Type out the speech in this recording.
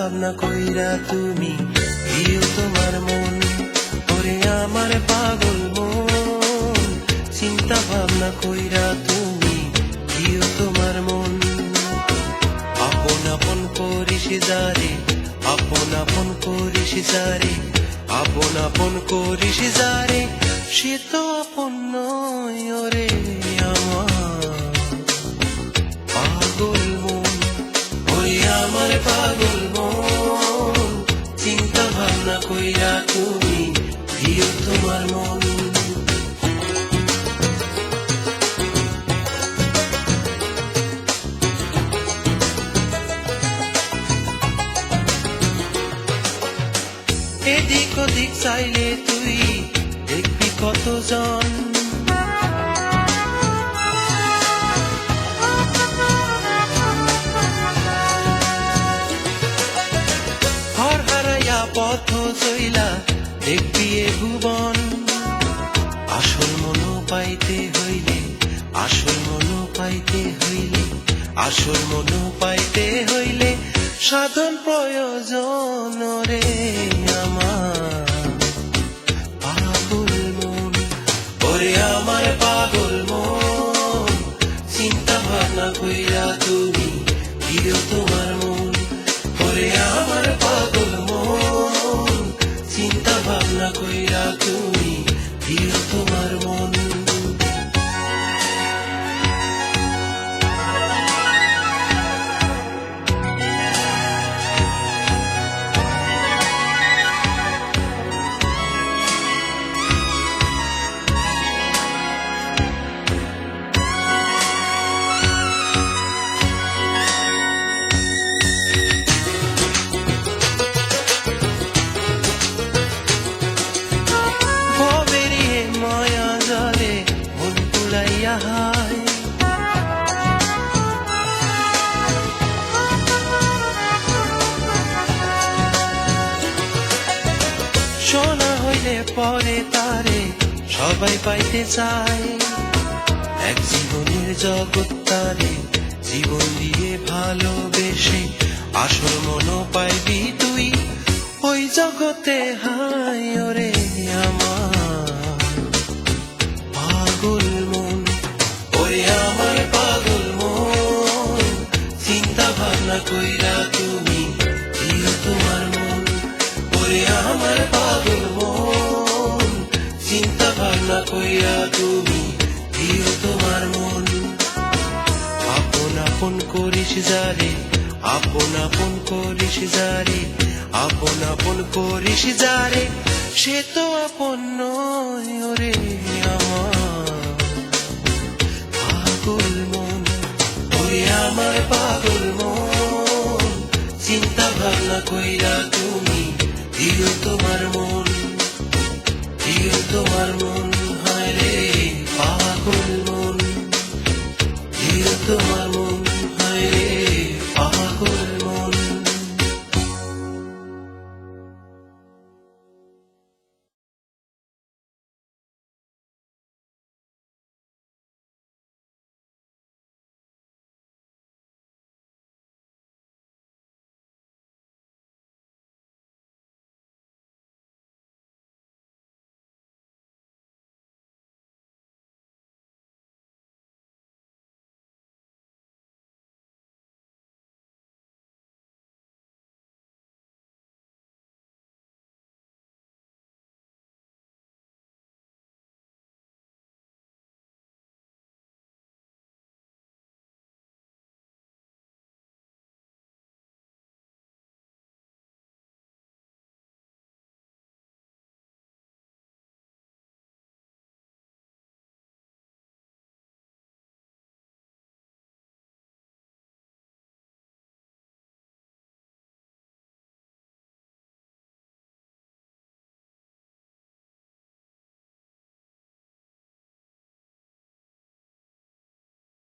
ভাবনা কইরা তুমি দিও তোমার মন, ওরে আমার পাগল মন। চিন্তা ভাবনা কইরা তুমি দিও তোমার মন। আপন আপন করিস যারে, আপন আপন করিস যারে, আপন আপন করিস যারে, সে তো আপন নয় ওরে আমার পাগল মন, ওরে আমার পাগল মন। চিন্তা ভাবনা কইরা তুমি দিও তোমার মন। এদিক ওদিক চাইলে তুই দেখবি কতজন, ঘর হারাইয়া পথ চইলা দেখবি এ ভুবন। আসল মনো পাইতে হইলে, আসল মনো পাইতে হইলে, আসল মনো পাইতে হইলে সাধন প্রয়োজন রে আমার পাগল মন, ওরে আমার পাগল মন। চিন্তা ভাবনা কইরা তুমি দিও তোমার মন, ওরে আমার পাগল মন। চিন্তা ভাবনা কইরা তুমি দিও তোমার মন। শোনা হইলে পরে তারে সবাই পাইতে চায়, এক জীবনের জগৎ তারে জীবন দিয়ে ভালোবেসে আসল মনো পাইবি তুই ওই জগতে। হায় ওরে আমার পাগল মন, ওরে আমার পাগল মন। চিন্তা ভাবনা কইরা তুমি দিও তোমার মন, ওরে আমার পাগল মন। চিন্তা ভাবনা কইরা তুমি দিও তোমার মন। আপন আপন করিস যারে, আপন আপন করিস যারে, আপন আপন করিস যারে, সে তো আপন নয় ওরে আমার পাগল মন, ওরে আমার পাগল মন। চিন্তা ভাবনা কইরা তুমি দিও তোমার মন, দিও তোমার মন।